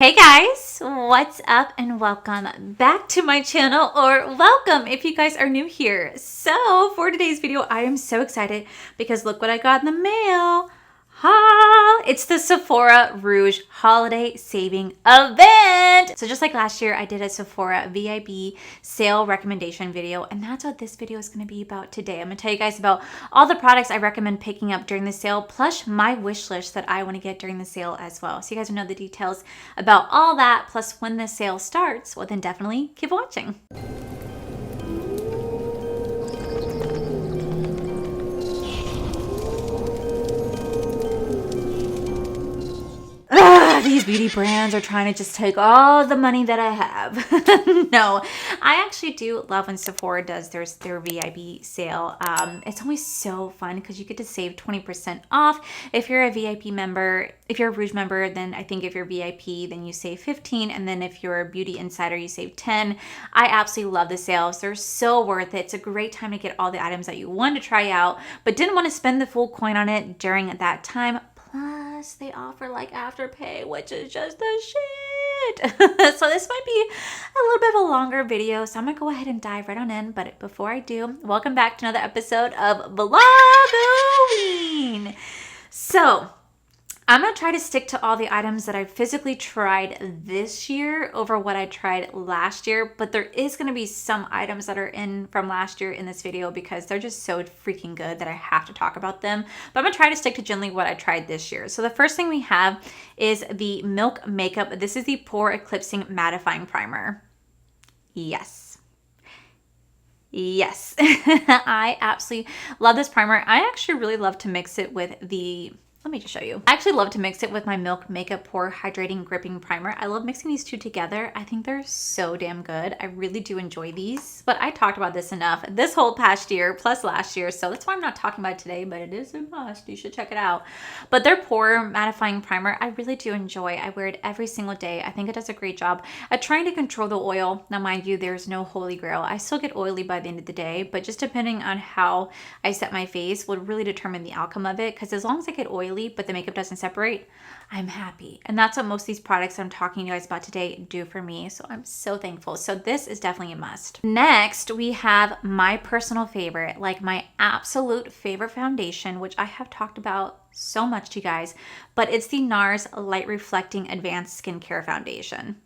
Hey guys, what's up and welcome back to my channel, or welcome if you guys are new here. So for today's video, I am so excited because look what I got in the mail. It's the Sephora Rouge Holiday Saving Event. So just like last year, I did a Sephora VIP sale recommendation video, and that's what this video is going to be about today. I'm going to tell you guys about all the products I recommend picking up during the sale, plus my wish list that I want to get during the sale as well. So you guys will know the details about all that, plus when the sale starts. Well, then definitely keep watching. These beauty brands are trying to just take all the money that I have. No, I actually do love when Sephora does their VIP sale. It's always so fun because you get to save 20% off. If you're a VIP member, if you're a Rouge member, then I think if you're VIP, then you save 15. And then if you're a Beauty Insider, you save 10. I absolutely love the sales. They're so worth it. It's a great time to get all the items that you wanted to try out, but didn't want to spend the full coin on it during that time. Plus, they offer like Afterpay, which is just the shit. So this might be a little bit of a longer video, so I'm gonna go ahead and dive right on in. But before I do, welcome back to another episode of Vlogging. So I'm going to try to stick to all the items that I physically tried this year over what I tried last year, but there is going to be some items that are in from last year in this video because they're just so freaking good that I have to talk about them. But I'm going to try to stick to generally what I tried this year. So the first thing we have is the Milk Makeup. This is the Pore Eclipsing Mattifying Primer. Yes. I absolutely love this primer. I actually really love to mix it with let me just show you. I actually love to mix it with my Milk Makeup Pore Hydrating Gripping Primer. I love mixing these two together. I think they're so damn good. I really do enjoy these, but I talked about this enough this whole past year plus last year, so that's why I'm not talking about it today, but it is a must. You should check it out. But their Pore Mattifying Primer, I really do enjoy. I wear it every single day. I think it does a great job at trying to control the oil. Now, mind you, there's no holy grail. I still get oily by the end of the day, but just depending on how I set my face would really determine the outcome of it, because as long as I get oily but the makeup doesn't separate, I'm happy. And that's what most of these products I'm talking to you guys about today do for me. So I'm so thankful. So this is definitely a must. Next, we have my personal favorite, like my absolute favorite foundation, which I have talked about so much to you guys, but it's the NARS Light Reflecting Advanced Skincare Foundation.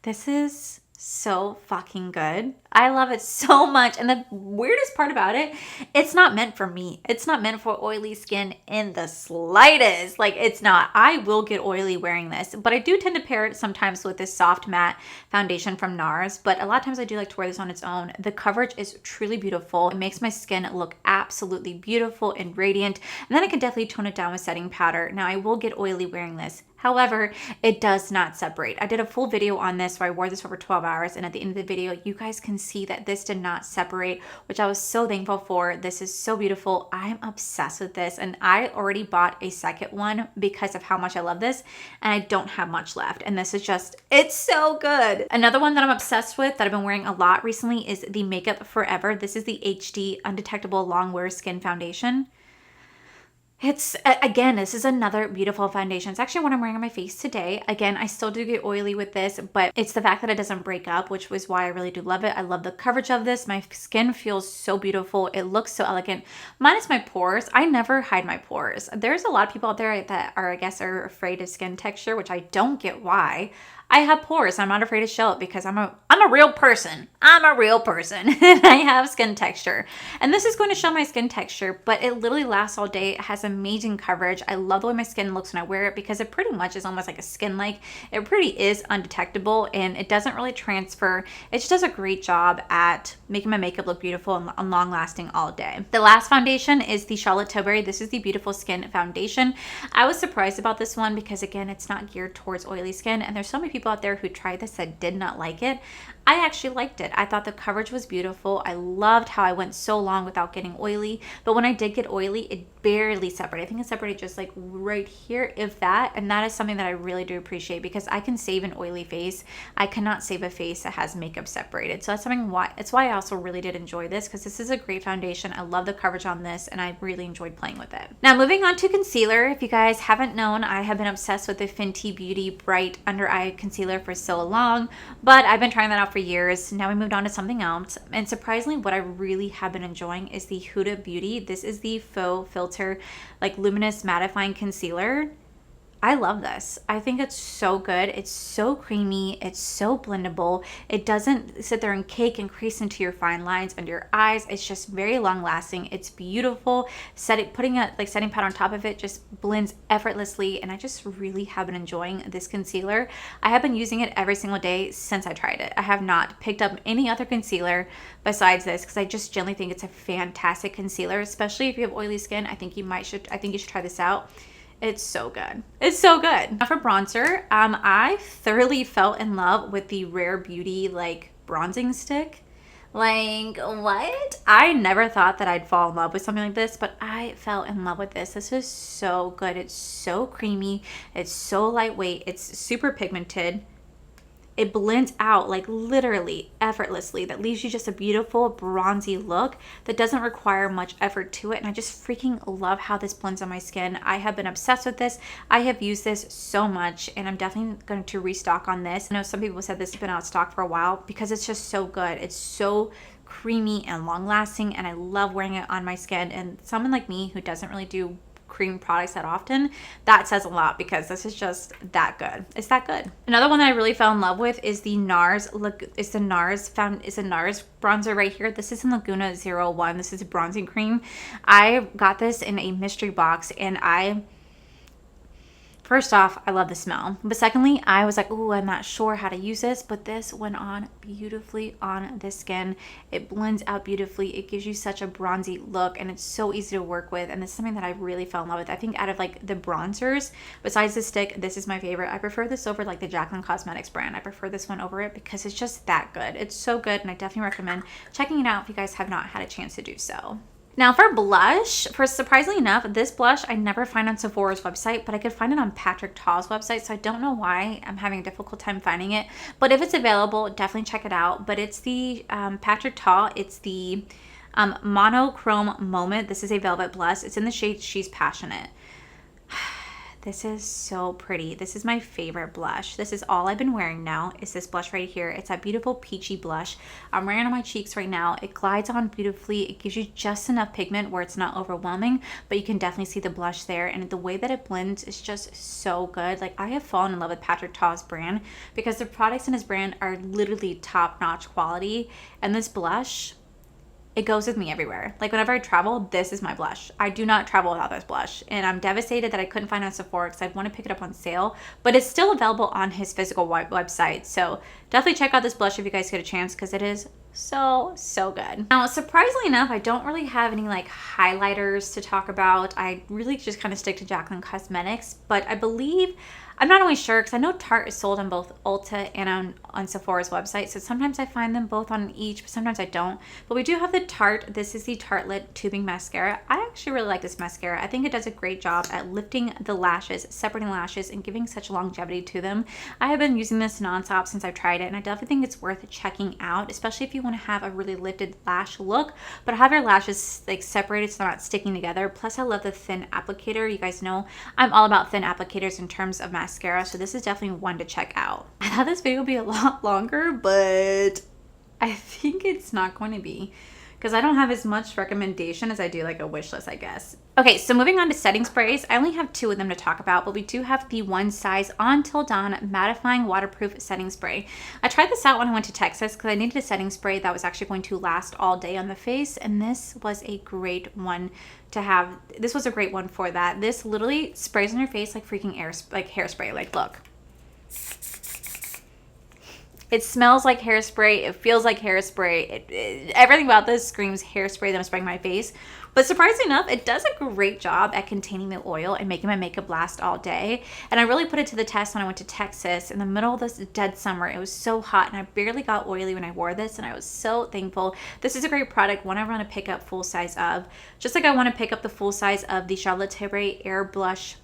This is so fucking good. I love it so much. And the weirdest part about it, it's not meant for me. It's not meant for oily skin in the slightest. Like, it's not. I will get oily wearing this, but I do tend to pair it sometimes with this soft matte foundation from NARS. But a lot of times I do like to wear this on its own. The coverage is truly beautiful. It makes my skin look absolutely beautiful and radiant. And then I can definitely tone it down with setting powder. Now, I will get oily wearing this. However, it does not separate. I did a full video on this where I wore this for over 12 hours. And at the end of the video, you guys can see that this did not separate, which I was so thankful for. This is so beautiful. I'm obsessed with this. And I already bought a second one because of how much I love this. And I don't have much left. And this is just, it's so good. Another one that I'm obsessed with that I've been wearing a lot recently is the Makeup Forever. This is the HD Undetectable Long Wear Skin Foundation. It's, again, this is another beautiful foundation. It's actually what I'm wearing on my face today. Again, I still do get oily with this, but it's the fact that it doesn't break up, which was why I really do love it. I love the coverage of this. My skin feels so beautiful. It looks so elegant. Minus my pores. I never hide my pores. There's a lot of people out there that are, I guess, are afraid of skin texture, which I don't get why. I have pores. I'm not afraid to show it because I'm a real person. I'm a real person and I have skin texture. And this is going to show my skin texture, but it literally lasts all day. It has amazing coverage. I love the way my skin looks when I wear it because it pretty much is almost like a skin-like. It pretty is undetectable and it doesn't really transfer. It just does a great job at making my makeup look beautiful and long-lasting all day. The last foundation is the Charlotte Tilbury. This is the Beautiful Skin Foundation. I was surprised about this one because, again, it's not geared towards oily skin and there's so many people people out there who tried this that did not like it. I actually liked it. I thought the coverage was beautiful. I loved how I went so long without getting oily. But when I did get oily, it barely separated. I think it separated just like right here, if that. And that is something that I really do appreciate because I can save an oily face. I cannot save a face that has makeup separated. So that's something it's why I also really did enjoy this, because this is a great foundation. I love the coverage on this and I really enjoyed playing with it. Now moving on to concealer. If you guys haven't known, I have been obsessed with the Fenty Beauty Bright Under Eye Concealer for so long, but I've been trying that out for years. Now we moved on to something else, and surprisingly what I really have been enjoying is the Huda Beauty. This is the Faux Filter like luminous mattifying concealer. I love this. I think it's so good. It's so creamy. It's so blendable. It doesn't sit there and cake and crease into your fine lines under your eyes. It's just very long lasting. It's beautiful. Putting a setting powder on top of it just blends effortlessly, and I just really have been enjoying this concealer. I have been using it every single day since I tried it. I have not picked up any other concealer besides this because I just generally think it's a fantastic concealer, especially if you have oily skin. I think you should try this out. It's so good. It's so good. Now for bronzer, I thoroughly fell in love with the Rare Beauty like bronzing stick. Like, what? I never thought that I'd fall in love with something like this, but I fell in love with this. This is so good. It's so creamy. It's so lightweight. It's super pigmented. It blends out like literally effortlessly. That leaves you just a beautiful bronzy look that doesn't require much effort to it. And I just freaking love how this blends on my skin. I have been obsessed with this. I have used this so much, and I'm definitely going to restock on this. I know some people said this has been out of stock for a while because it's just so good. It's so creamy and long lasting, and I love wearing it on my skin. And someone like me who doesn't really do cream products that often, that says a lot because this is just that good. It's that good. Another one that I really fell in love with is the NARS bronzer right here. This is in Laguna 01. This is a bronzing cream. I got this in a mystery box, and first off, I love the smell. But secondly, I was like, oh, I'm not sure how to use this, but this went on beautifully on the skin. It blends out beautifully. It gives you such a bronzy look, and it's so easy to work with. And this is something that I really fell in love with. I think out of like the bronzers, besides the stick, this is my favorite. I prefer this over like the Jaclyn Cosmetics brand. I prefer this one over it because it's just that good. It's so good, and I definitely recommend checking it out if you guys have not had a chance to do so. Now for blush, surprisingly enough, this blush I never find on Sephora's website, but I could find it on Patrick Ta's website, so I don't know why I'm having a difficult time finding it. But if it's available, definitely check it out. But it's the Patrick Ta, it's the Monochrome Moment. This is a velvet blush. It's in the shade She's Passionate. This is so pretty. This is my favorite blush. This is all I've been wearing now, is this blush right here. It's a beautiful peachy blush. I'm wearing it on my cheeks right now. It glides on beautifully. It gives you just enough pigment where it's not overwhelming, but you can definitely see the blush there. And the way that it blends is just so good. Like, I have fallen in love with Patrick Ta's brand because the products in his brand are literally top-notch quality. And this blush, it goes with me everywhere. Like whenever I travel, this is my blush. I do not travel without this blush. And I'm devastated that I couldn't find it on Sephora because I want to pick it up on sale, but it's still available on his physical website. So definitely check out this blush if you guys get a chance because it is so good. Now, surprisingly enough, I don't really have any like highlighters to talk about. I really just kind of stick to Jaclyn Cosmetics, but I believe, I'm not always sure because I know Tarte is sold on both Ulta and on Sephora's website. So sometimes I find them both on each, but sometimes I don't. But we do have the Tarte. This is the Tartelette Tubing Mascara. I actually really like this mascara. I think it does a great job at lifting the lashes, separating lashes, and giving such longevity to them. I have been using this nonstop since I've tried it, and I definitely think it's worth checking out, especially if you want to have a really lifted lash look, but have your lashes like separated so they're not sticking together. Plus, I love the thin applicator. You guys know I'm all about thin applicators in terms of mascara, so this is definitely one to check out. I thought this video would be a lot longer, but I think it's not going to be because I don't have as much recommendation as I do like a wish list, I guess. Okay, so moving on to setting sprays. I only have 2 of them to talk about, but we do have the One Size On Till Dawn Mattifying Waterproof Setting Spray. I tried this out when I went to Texas because I needed a setting spray that was actually going to last all day on the face, and this was a great one to have. This was a great one for that. This literally sprays on your face like freaking hairspray. Like, look. It smells like hairspray. It feels like hairspray. Everything about this screams hairspray that I'm spraying my face. But surprisingly enough, it does a great job at containing the oil and making my makeup last all day. And I really put it to the test when I went to Texas in the middle of this dead summer. It was so hot and I barely got oily when I wore this, and I was so thankful. This is a great product, one I want to pick up full size of. Just like I want to pick up the full size of the Charlotte Tilbury Airbrush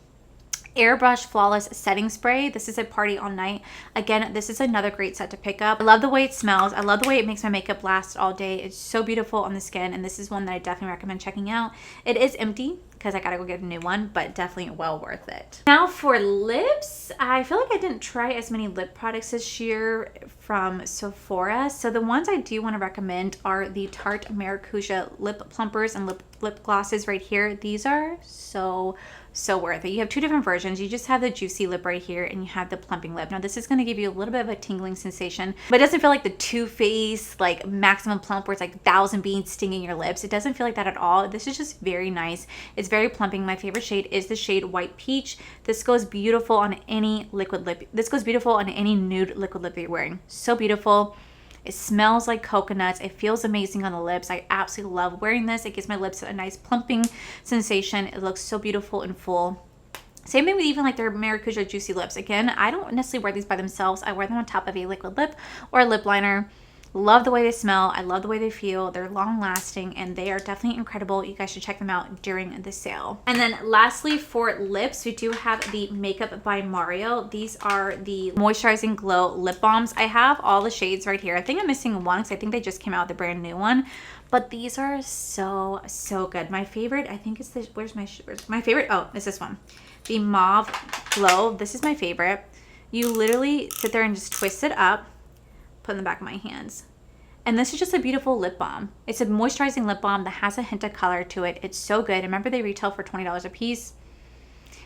Flawless Setting Spray. This is a party all night. Again, this is another great set to pick up. I love the way it smells. I love the way it makes my makeup last all day. It's so beautiful on the skin, and this is one that I definitely recommend checking out. It is empty because I gotta go get a new one, but definitely well worth it. Now for lips, I feel like I didn't try as many lip products this year from Sephora. So the ones I do want to recommend are the Tarte Maracuja Lip Plumpers and lip glosses right here. These are so worth it. You have two different versions. You just have the juicy lip right here and you have the plumping lip. Now this is going to give you a little bit of a tingling sensation, but it doesn't feel like the Too Faced like maximum plump where it's like 1,000 beads stinging your lips. It doesn't feel like that at all. This is just very nice. It's very plumping. My favorite shade is the shade White Peach. This goes beautiful on any liquid lip. This goes beautiful on any nude liquid lip that you're wearing. So beautiful. It smells like coconuts. It feels amazing on the lips. I absolutely love wearing this. It gives my lips a nice plumping sensation. It looks so beautiful and full. Same thing with even like their Maracuja Juicy Lips. Again, I don't necessarily wear these by themselves. I wear them on top of a liquid lip or a lip liner. Love the way they smell. I love the way they feel. They're long lasting and they are definitely incredible. You guys should check them out during the sale. And then lastly for lips, we do have the Makeup by Mario. These are the Moisturizing Glow Lip Balms. I have all the shades right here. I think I'm missing one because I think they just came out with a brand new one. But these are so good. My favorite, I think is this, where's my favorite? Oh, it's this one. The Mauve Glow. This is my favorite. You literally sit there and just twist it up. Put in the back of my hands. And this is just a beautiful lip balm. It's a moisturizing lip balm that has a hint of color to it. It's so good. Remember they retail for $20 a piece.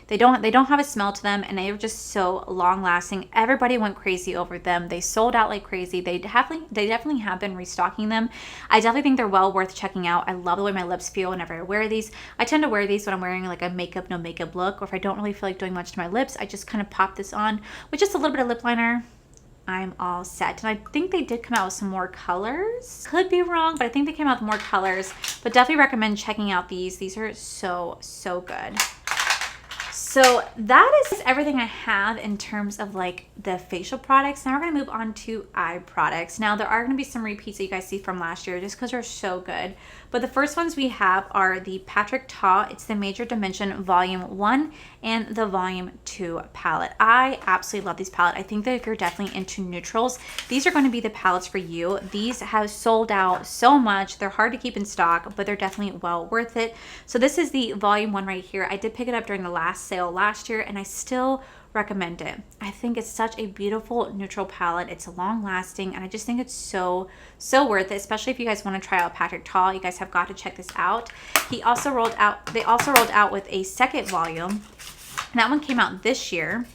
They don't have a smell to them, and they're just so long lasting. Everybody went crazy over them. They sold out like crazy. They definitely have been restocking them. I definitely think they're well worth checking out. I love the way my lips feel whenever I wear these. I tend to wear these when I'm wearing like a makeup, no makeup look, or if I don't really feel like doing much to my lips, I just kind of pop this on with just a little bit of lip liner. I'm all set. And I think they did come out with some more colors. Could be wrong, but I think they came out with more colors. But definitely recommend checking out these. These are so good. So that is everything I have in terms of like the facial products. Now we're going to move on to eye products. Now there are going to be some repeats that you guys see from last year just because they're so good. But the first ones we have are the Patrick Ta. It's the Major Dimension Volume 1 and the Volume 2 palette. I absolutely love these palettes. I think that if you're definitely into neutrals, these are going to be the palettes for you. These have sold out so much. They're hard to keep in stock, but they're definitely well worth it. So this is the Volume 1 right here. I did pick it up during the last sale last year, and I still recommend it. I think it's such a beautiful neutral palette. It's long lasting, and I just think it's so worth it, especially if you guys want to try out Patrick Ta. You guys have got to check this out. They also rolled out with a second volume, and that one came out this year,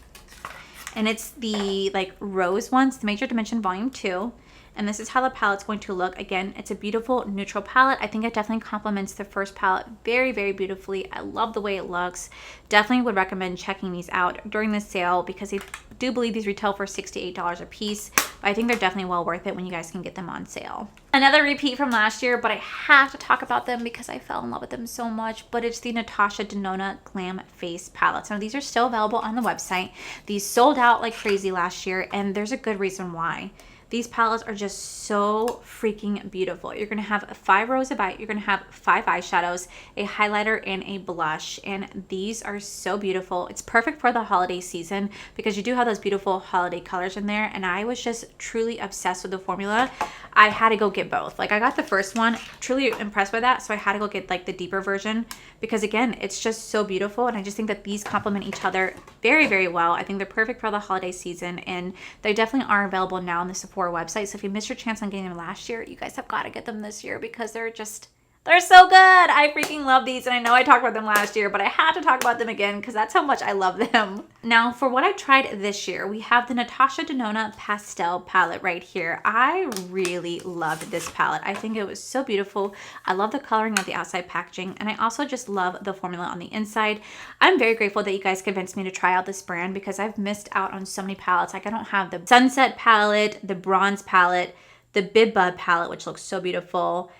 and it's the like rose ones, the Major Dimension Volume 2. And this is how the palette's going to look. Again, it's a beautiful neutral palette. I think it definitely complements the first palette very beautifully. I love the way it looks. Definitely would recommend checking these out during the sale because I do believe these retail for $6 to $8 a piece. But I think they're definitely well worth it when you guys can get them on sale. Another repeat from last year, but I have to talk about them because I fell in love with them so much. But it's the Natasha Denona Glam Face Palettes. Now these are still available on the website. These sold out like crazy last year, and there's a good reason why. These palettes are just so freaking beautiful. You're gonna have 5 rows of eye, you're gonna have 5 eyeshadows, a highlighter, and a blush. And these are so beautiful. It's perfect for the holiday season because you do have those beautiful holiday colors in there. And I was just truly obsessed with the formula. I had to go get both. Like I got the first one, truly impressed by that. So I had to go get like the deeper version because again, it's just so beautiful. And I just think that these complement each other very well. I think they're perfect for the holiday season, and they definitely are available now on the Sephora website. So if you missed your chance on getting them last year, you guys have got to get them this year because they're just They're so good. I freaking love these. And I know I talked about them last year, but I had to talk about them again because that's how much I love them. Now, for what I tried this year, we have the Natasha Denona Pastel palette right here. I really loved this palette. I think it was so beautiful. I love the coloring of the outside packaging, and I also just love the formula on the inside. I'm very grateful that you guys convinced me to try out this brand because I've missed out on so many palettes. Like, I don't have the Sunset palette, the Bronze palette, the Bib Bud palette, which looks so beautiful.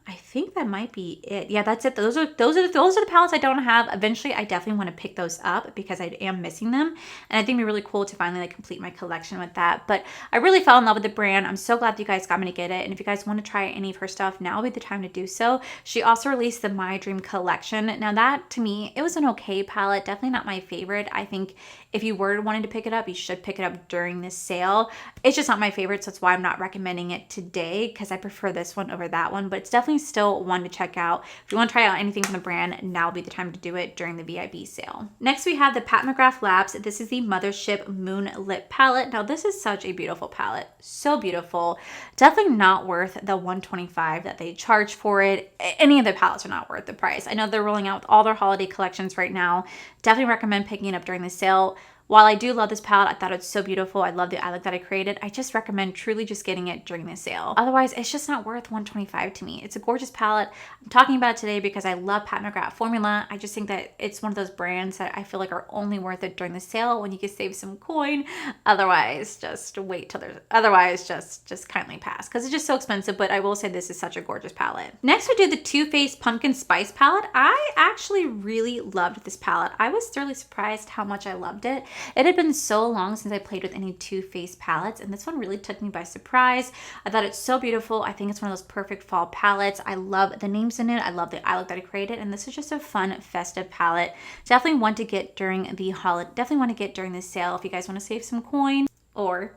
I think that might be it. Yeah, that's it. Those are the palettes I don't have. Eventually, I definitely want to pick those up because I am missing them, and I think it'd be really cool to finally like complete my collection with that. But I really fell in love with the brand. I'm so glad that you guys got me to get it. And if you guys want to try any of her stuff, now would be the time to do so. She also released the My Dream collection. Now that, to me, it was an okay palette. Definitely not my favorite. I think if you were wanting to pick it up, you should pick it up during this sale. It's just not my favorite, so that's why I'm not recommending it today because I prefer this one over that one. But it's definitely still one to check out. If you want to try out anything from the brand, now would be the time to do it during the VIB sale. Next, we have the Pat McGrath Labs. This is the Mothership Moon Lip palette. Now, this is such a beautiful palette. So beautiful. Definitely not worth the $125 that they charge for it. Any of the palettes are not worth the price. I know they're rolling out with all their holiday collections right now. Definitely recommend picking it up during the sale. While I do love this palette, I thought it's so beautiful. I love the eye look that I created. I just recommend truly just getting it during the sale. Otherwise, it's just not worth $125 to me. It's a gorgeous palette. I'm talking about it today because I love Pat McGrath formula. I just think that it's one of those brands that I feel like are only worth it during the sale when you can save some coin. Otherwise, just wait till there's, otherwise just kindly pass because it's just so expensive. But I will say this is such a gorgeous palette. Next, we do the Too Faced Pumpkin Spice palette. I actually really loved this palette. I was thoroughly surprised how much I loved it. It had been so long since I played with any Too Faced palettes, and this one really took me by surprise. I thought it's so beautiful. I think it's one of those perfect fall palettes. I love the names in it. I love the eye look that I created, and this is just a fun, festive palette. Definitely one to get during the holiday. Definitely want to get during the sale if you guys want to save some coin, or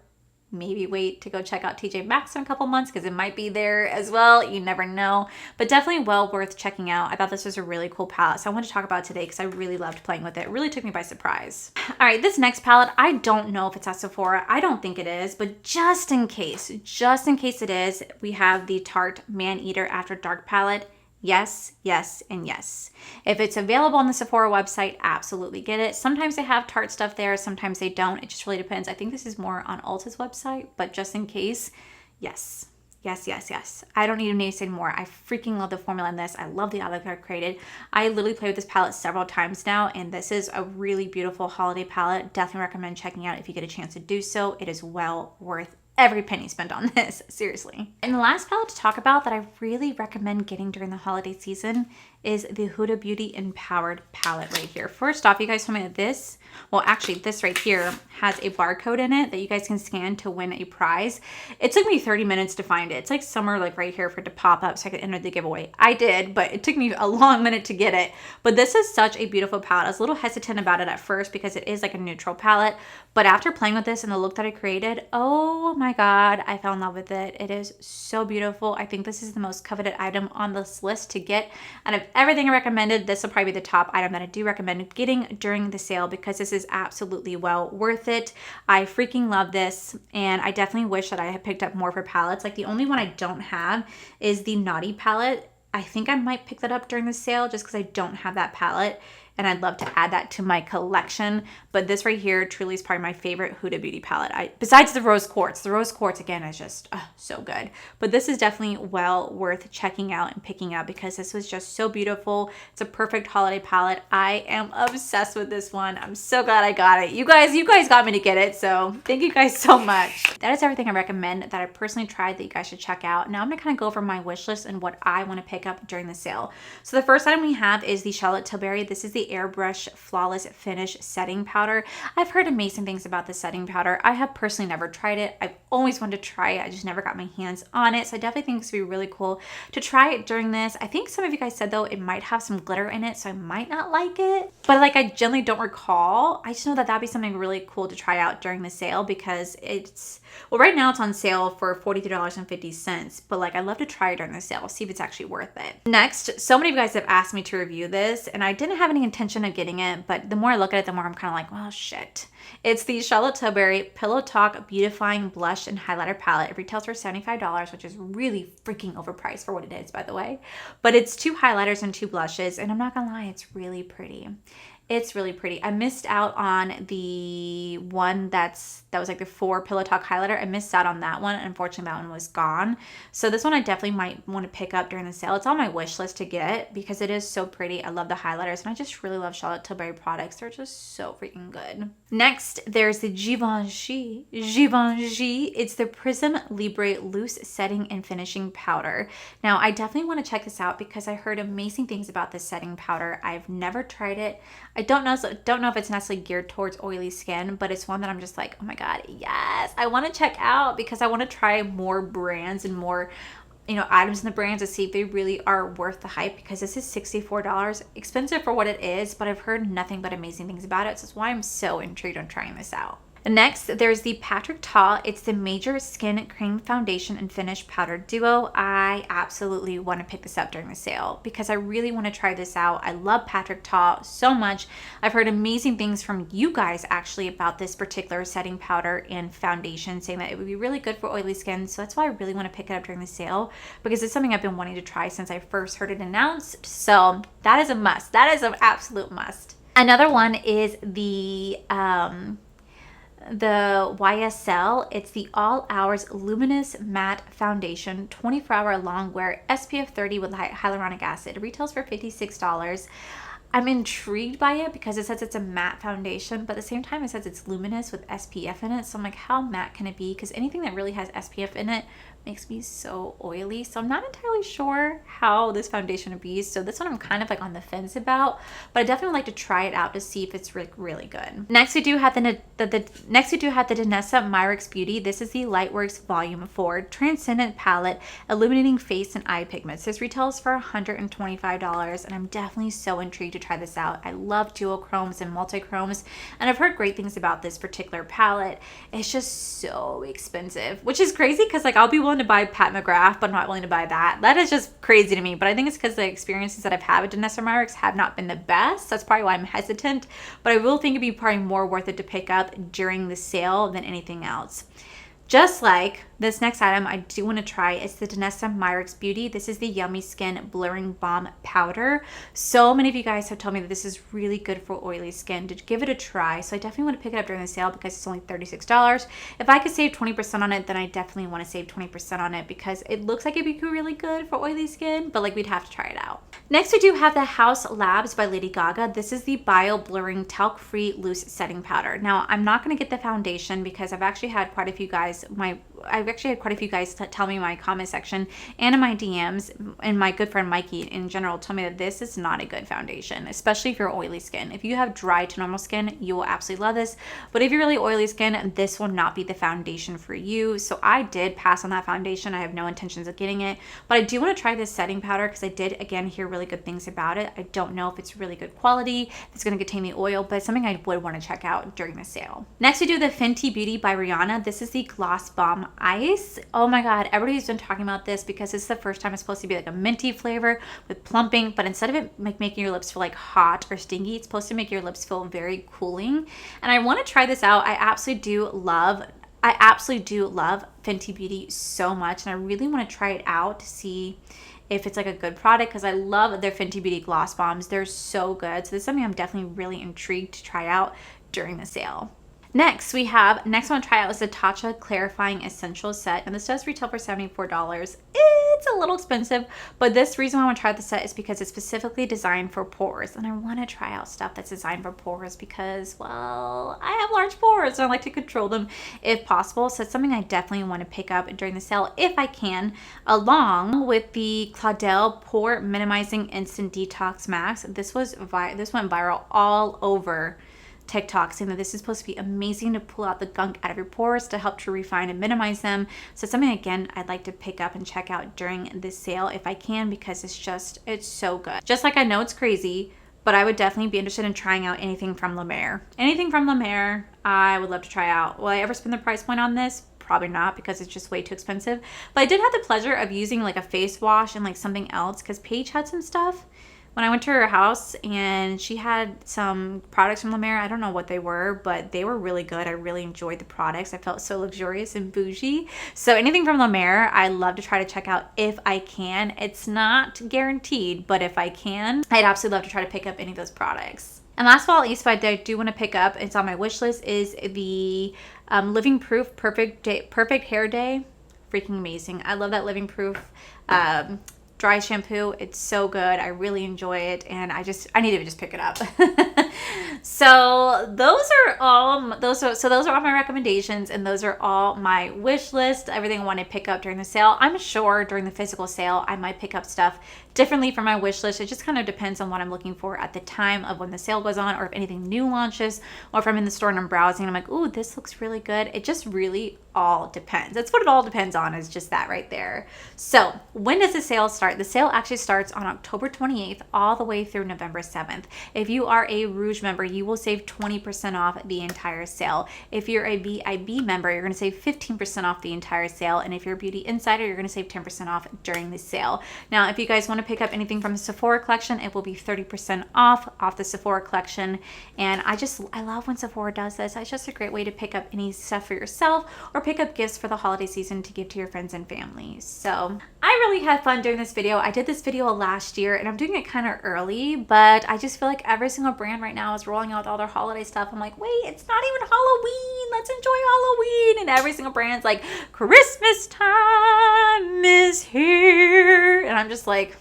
maybe wait to go check out TJ Maxx in a couple months because it might be there as well. You never know, but definitely well worth checking out. I thought this was a really cool palette, so I wanted to talk about it today because I really loved playing with it. It really took me by surprise. All right, this next palette, I don't know if it's at Sephora. I don't think it is, but just in case it is, we have the Tarte Man Eater After Dark palette. Yes, yes, and yes. If it's available on the Sephora website, absolutely get it. Sometimes they have Tarte stuff there, sometimes they don't. It just really depends. I think this is more on Ulta's website, but just in case, yes. Yes, yes, yes. I don't need to say more. I freaking love the formula in this. I love the eye look I created. I literally played with this palette several times now, and this is a really beautiful holiday palette. Definitely recommend checking out if you get a chance to do so. It is well worth every penny spent on this, seriously. And the last palette to talk about that I really recommend getting during the holiday season is the Huda Beauty Empowered palette right here. First off, you guys told me that this, well actually this right here has a barcode in it that you guys can scan to win a prize. It took me 30 minutes to find it. It's like somewhere like right here for it to pop up so I could enter the giveaway. I did, but it took me a long minute to get it. But this is such a beautiful palette. I was a little hesitant about it at first because it is like a neutral palette, but after playing with this and the look that I created, oh my God, I fell in love with it. It is so beautiful. I think this is the most coveted item on this list to get. Out of everything I recommended, this will probably be the top item that I do recommend getting during the sale because this is absolutely well worth it. I freaking love this, and I definitely wish that I had picked up more for palettes. Like the only one I don't have is the Naughty palette. I think I might pick that up during the sale just because I don't have that palette, and I'd love to add that to my collection. But this right here truly is probably my favorite Huda Beauty palette. Besides the Rose Quartz. The Rose Quartz, again, is just so good. But this is definitely well worth checking out and picking up because this was just so beautiful. It's a perfect holiday palette. I am obsessed with this one. I'm so glad I got it. You guys got me to get it, so thank you guys so much. That is everything I recommend that I personally tried that you guys should check out. Now I'm going to kind of go over my wish list and what I want to pick up during the sale. So the first item we have is the Charlotte Tilbury. This is the Airbrush Flawless Finish Setting Powder. I've heard amazing things about the setting powder. I have personally never tried it. I've always wanted to try it. I just never got my hands on it. So I definitely think this would be really cool to try it during this. I think some of you guys said though it might have some glitter in it, so I might not like it. But like I generally don't recall. I just know that that'd be something really cool to try out during the sale because it's, well, right now it's on sale for $43.50, but like I'd love to try it during the sale, see if it's actually worth it. Next, so many of you guys have asked me to review this, and I didn't have any intention intention of getting it, but the more I look at it, the more I'm kind of like, well, shit. It's the Charlotte Tilbury Pillow Talk Beautifying Blush and Highlighter Palette. It retails for $75, which is really freaking overpriced for what it is, by the way. But it's 2 highlighters and 2 blushes, and I'm not gonna lie, it's really pretty. It's really pretty. I missed out on the one that was like the 4 Pillow Talk highlighter. I missed out on that one. Unfortunately, that one was gone. So this one I definitely might want to pick up during the sale. It's on my wish list to get because it is so pretty. I love the highlighters, and I just really love Charlotte Tilbury products. They're just so freaking good. Next, there's the Givenchy. It's the Prism Libre Loose Setting and Finishing Powder. Now, I definitely want to check this out because I heard amazing things about this setting powder. I've never tried it. I don't know if it's necessarily geared towards oily skin, but it's one that I'm just like, oh my God, yes, I want to check out because I want to try more brands and more, items in the brands to see if they really are worth the hype, because this is $64, expensive for what it is, but I've heard nothing but amazing things about it. So that's why I'm so intrigued on trying this out. Next, there's the Patrick Ta. It's the Major Skin Cream Foundation and Finish Powder Duo. I absolutely want to pick this up during the sale because I really want to try this out. I love Patrick Ta so much. I've heard amazing things from you guys actually about this particular setting powder and foundation, saying that it would be really good for oily skin. So that's why I really want to pick it up during the sale, because it's something I've been wanting to try since I first heard it announced. So that is a must. That is an absolute must. Another one is the YSL. It's the All Hours Luminous Matte Foundation 24-hour long wear SPF 30 with hyaluronic acid. It retails for $56. I'm intrigued by it because it says it's a matte foundation, but at the same time it says it's luminous with SPF in it. So I'm like, how matte can it be? Because anything that really has SPF in it makes me so oily. So I'm not entirely sure how this foundation would be. So this one I'm kind of like on the fence about, but I definitely would like to try it out to see if it's really good. Next we do have the Danessa Myricks Beauty. This is the Lightworks Volume 4 Transcendent Palette Illuminating Face and Eye Pigments. This retails for $125, and I'm definitely so intrigued to try this out. I love duochromes and multichromes, and I've heard great things about this particular palette. It's just so expensive, which is crazy because like I'll be willing to buy Pat McGrath, but I'm not willing to buy that. That is just crazy to me, but I think it's because the experiences that I've had with Danessa Myricks have not been the best. That's probably why I'm hesitant, but I will think it'd be probably more worth it to pick up during the sale than anything else. Just like this next item I do want to try is the Danessa Myricks Beauty. This is the Yummy Skin Blurring Balm Powder. So many of you guys have told me that this is really good for oily skin. To give it a try. So I definitely want to pick it up during the sale because it's only $36. If I could save 20% on it, then I definitely want to save 20% on it because it looks like it'd be really good for oily skin, but like we'd have to try it out. Next we do have the House Labs by Lady Gaga. This is the Bio Blurring Talc-Free Loose Setting Powder. Now I'm not going to get the foundation because I've actually had quite a few guys tell me in my comment section and in my DMs, and my good friend Mikey in general told me that this is not a good foundation, especially if you're oily skin. If you have dry to normal skin, you will absolutely love this, but if you're really oily skin, this will not be the foundation for you. So I did pass on that foundation. I have no intentions of getting it, but I do want to try this setting powder because I did again hear really good things about it. I don't know if it's really good quality, if it's going to contain the oil, but it's something I would want to check out during the sale. Next we do the Fenty Beauty by Rihanna. This is the Gloss Bomb Ice. Oh my god, everybody's been talking about this because it's the first time it's supposed to be like a minty flavor with plumping, but instead of it like making your lips feel like hot or stingy, it's supposed to make your lips feel very cooling. And I want to try this out. I absolutely do love Fenty Beauty so much, and I really want to try it out to see if it's like a good product because I love their Fenty Beauty gloss bombs. They're so good. So this is something I'm definitely really intrigued to try out during the sale. Next one to try out is the Tatcha Clarifying Essentials Set, and this does retail for $74. It's a little expensive, but this reason why I want to try out the set is because it's specifically designed for pores, and I want to try out stuff that's designed for pores because, well, I have large pores and I like to control them if possible. So it's something I definitely want to pick up during the sale if I can, along with the Claudel Pore Minimizing Instant Detox Mask. This went viral all over TikTok, saying that this is supposed to be amazing to pull out the gunk out of your pores to help to refine and minimize them. So it's something again I'd like to pick up and check out during this sale if I can because it's so good. Just like I know it's crazy, but I would definitely be interested in trying out anything from La Mer. Anything from La Mer, I would love to try out. Will I ever spend the price point on this? Probably not because it's just way too expensive. But I did have the pleasure of using like a face wash and like something else because Paige had some stuff when I went to her house and she had some products from La Mer. I don't know what they were, but they were really good. I really enjoyed the products. I felt so luxurious and bougie. So anything from La Mer, I love to try to check out if I can. It's not guaranteed, but if I can, I'd absolutely love to try to pick up any of those products. And last but not least, what I do want to pick up, it's on my wish list, is the Living Proof Perfect Hair Day. Freaking amazing. I love that Living Proof dry shampoo. It's so good. I really enjoy it, and I need to just pick it up. So those are all my recommendations, and those are all my wish list. Everything I want to pick up during the sale. I'm sure during the physical sale I might pick up stuff differently from my wish list. It just kind of depends on what I'm looking for at the time of when the sale goes on, or if anything new launches, or if I'm in the store and I'm browsing and I'm like, ooh, this looks really good. It just really all depends. That's what it all depends on, is just that right there. So when does the sale start? The sale actually starts on October 28th all the way through November 7th. If you are a Rouge member, you will save 20% off the entire sale. If you're a VIB member, you're going to save 15% off the entire sale. And if you're a Beauty Insider, you're going to save 10% off during the sale. Now, if you guys want to pick up anything from the Sephora collection, it will be 30% off the Sephora collection. And I love when Sephora does this. It's just a great way to pick up any stuff for yourself, or pick up gifts for the holiday season to give to your friends and family. So I really had fun doing this video. I did this video last year, and I'm doing it kind of early, but I just feel like every single brand right now is rolling out all their holiday stuff. I'm like, wait, it's not even Halloween. Let's enjoy Halloween. And every single brand's like, Christmas time is here. And I'm just like,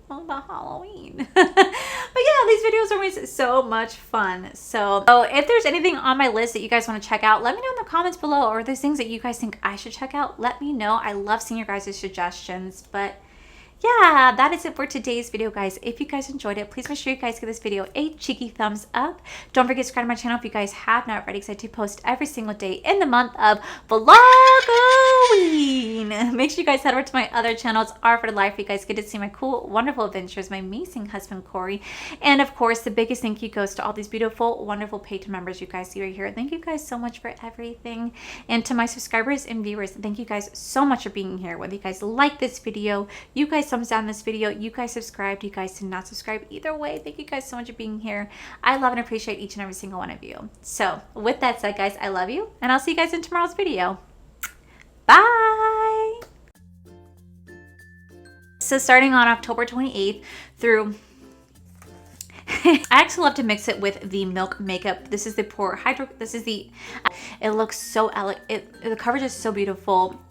all about Halloween. But yeah, these videos are always so much fun. So if there's anything on my list that you guys want to check out, let me know in the comments below, or if there's things that you guys think I should check out, let me know. I love seeing your guys' suggestions. But yeah, that is it for today's video, guys. If you guys enjoyed it, please make sure you guys give this video a cheeky thumbs up. Don't forget to subscribe to my channel if you guys have not already, because I do post every single day in the month of Vlogoween. Make sure you guys head over to my other channels, R for Life. You guys get to see my cool, wonderful adventures, my amazing husband, Corey. And of course, the biggest thank you goes to all these beautiful, wonderful Patreon members you guys see right here. Thank you guys so much for everything. And to my subscribers and viewers, thank you guys so much for being here. Whether you guys like this video, you guys thumbs down this video, you guys subscribed, you guys did not subscribe, either way, thank you guys so much for being here. I love and appreciate each and every single one of you. So with that said, guys, I love you, and I'll see you guys in tomorrow's video. Bye. So starting on October 28th through I actually love to mix it with the Milk makeup. This is the Pore Hydro. It looks so elegant. The coverage is so beautiful.